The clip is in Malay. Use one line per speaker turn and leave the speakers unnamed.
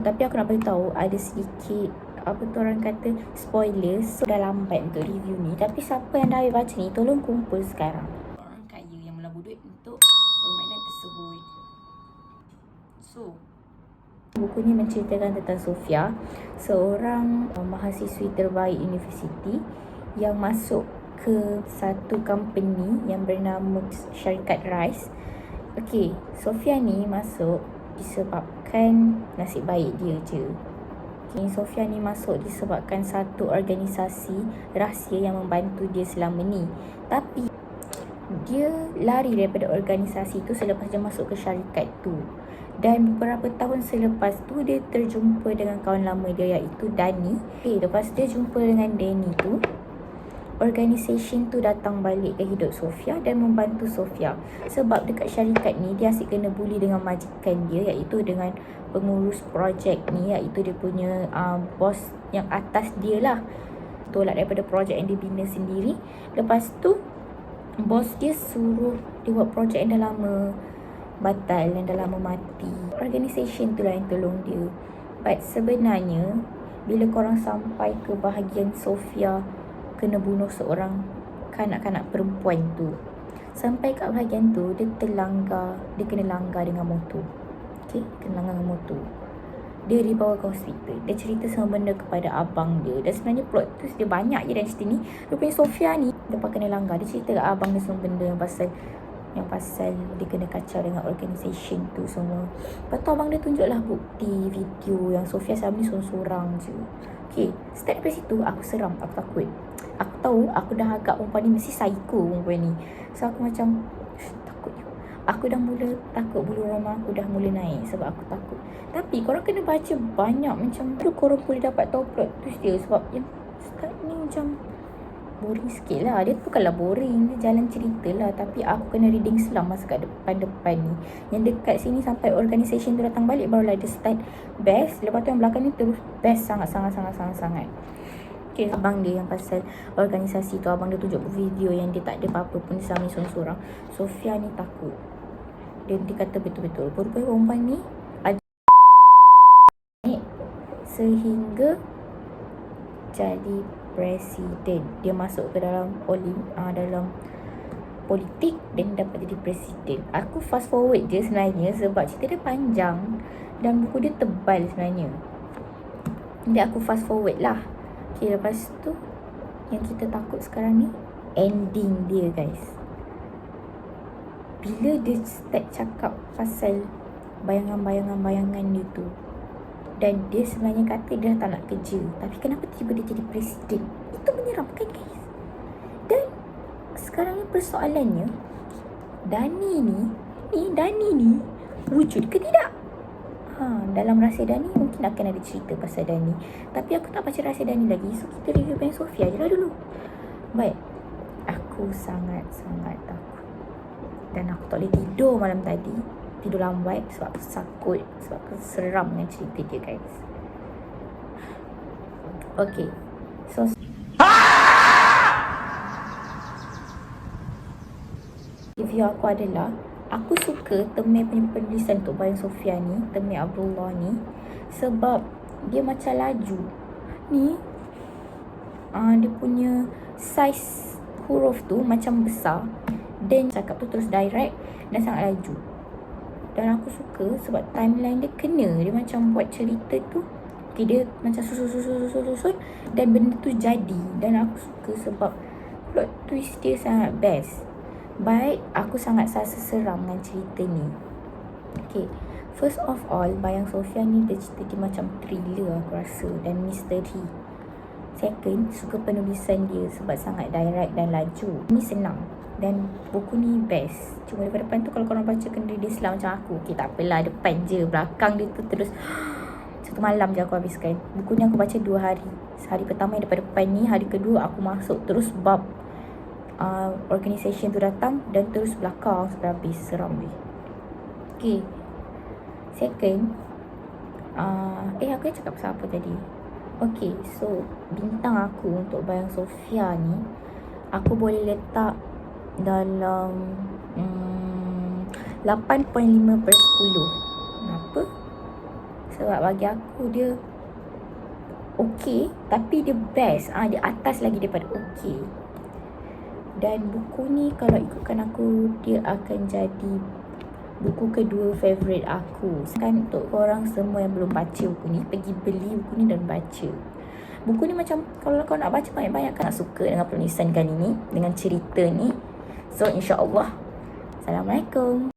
Tapi aku nak beritahu ada sedikit apa tu orang kata spoilers. So dah lambat untuk review ni. Tapi siapa yang dah baca ni tolong kumpul sekarang. Orang kaya yang melabur duit untuk permainan tersebut. So buku ni menceritakan tentang Sofia, seorang mahasiswi terbaik universiti yang masuk ke satu company yang bernama syarikat Rice. Okey, Sofia ni masuk disebabkan nasib baik dia je. Okay, Sofia ni masuk disebabkan satu organisasi rahsia yang membantu dia selama ni. Tapi dia lari daripada organisasi tu selepas dia masuk ke syarikat tu. Dan beberapa tahun selepas tu dia terjumpa dengan kawan lama dia iaitu Dani. Okay, lepas dia jumpa dengan Dani tu, organisasi tu datang balik ke hidup Sofia dan membantu Sofia. Sebab dekat syarikat ni dia asyik kena bully dengan majikan dia, iaitu dengan pengurus projek ni, iaitu dia punya bos yang atas dia lah. Tolak daripada projek yang dia bina sendiri. Lepas tu bos dia suruh dia buat projek yang dah lama batal, yang dah lama mati. Organisasi tu lah yang tolong dia. But sebenarnya bila korang sampai ke bahagian Sofia kena bunuh seorang kanak-kanak perempuan tu, sampai kat bahagian tu dia kena langgar dengan motor. Okay, kena langgar dengan motor. Dia dibawa ke hospital. Dia cerita semua benda kepada abang dia. Dan sebenarnya plot twist dia banyak je dalam cerita ni. Rupanya Sofia ni lepas kena langgar, dia cerita kat abang dia semua benda yang pasal dia kena kacau dengan organisasi tu semua. Lepas tu abang dia tunjuklah bukti video yang Sofia selama ni sorang-sorang je. Okay, start dari situ aku seram, aku takut. Aku tahu aku dah agak perempuan ni mesti psycho perempuan ni. So aku macam takut. Aku dah mula takut, bulu roma aku dah mula naik sebab aku takut. Tapi korang kena baca banyak macam tu korang boleh dapat tahu plot twist dia. Sebab yang start ni macam boring sikit lah. Dia bukanlah boring, dia jalan cerita lah. Tapi aku kena reading selam masa kat depan-depan ni. Yang dekat sini sampai organisasi tu datang balik barulah dia start best. Lepas tu yang belakang ni terus best sangat-sangat. Okay, abang dia yang pasal organisasi tu, abang dia tunjuk video yang dia tak ada apa-apa pun, dia selama ni sorang-sorang. Sofia ni takut. Dia kata betul-betul rupanya perempuan ni ada sehingga jadi presiden. Dia masuk ke dalam politik dan dapat jadi presiden. Aku fast forward je sebenarnya sebab cerita dia panjang dan buku dia tebal sebenarnya. Jadi aku fast forward lah. Okay, lepas tu yang kita takut sekarang ni ending dia, guys. Bila dia start cakap pasal bayangan dia tu, dan dia sebenarnya kata dia tak nak kerja, tapi kenapa tiba dia jadi presiden? Itu menyeramkan, guys. Dan sekarang ni persoalannya, Dani ni wujud ke tidak? Dalam rahsia Dani mungkin akan ada cerita pasal Dani. Tapi aku tak baca rahsia Dani lagi. So kita review Bank Sofia je lah dulu. Baik, aku sangat-sangat takut. Dan aku tak boleh tidur malam tadi. Tidur lambat sebab aku takut, sebab aku seram dengan cerita dia, guys. Okay, so review aku adalah, aku suka Temeh punya penulisan untuk Bayang Sofia ni, Temeh Abdullah ni, sebab dia macam laju. Ni dia punya saiz huruf tu macam besar, dan cakap tu terus direct dan sangat laju. Dan aku suka sebab timeline dia kena. Dia macam buat cerita tu, okay, dia macam susun dan benda tu jadi. Dan aku suka sebab plot twist dia sangat best. Baik, aku sangat rasa seram dengan cerita ni. Okay, first of all, Bayang Sofia ni dia cerita dia macam thriller aku rasa, dan misteri. Second, suka penulisan dia sebab sangat direct dan laju. Ni senang dan buku ni best. Cuma depan tu kalau korang baca kena reading selam macam aku. Okay, tak apalah, depan je. Belakang dia tu terus satu malam je aku habiskan. Buku ni aku baca 2 hari. Hari pertama yang depan ni, hari kedua aku masuk terus bab organisasi tu datang dan terus belakang sampai habis. Seram ni. Okay, second, aku nak cakap pasal apa tadi? Okay, so bintang aku untuk Bayang Sofia ni, aku boleh letak dalam 8.5/10. Kenapa? Sebab bagi aku dia okey, tapi dia best. Dia atas lagi daripada okey. Dan buku ni kalau ikutkan aku, dia akan jadi buku kedua favourite aku. Kan untuk korang semua yang belum baca buku ni, pergi beli buku ni dan baca. Buku ni macam kalau kau nak baca banyak-banyak kan nak suka dengan penulisan kali ni, dengan cerita ni. So insya-Allah. Assalamualaikum.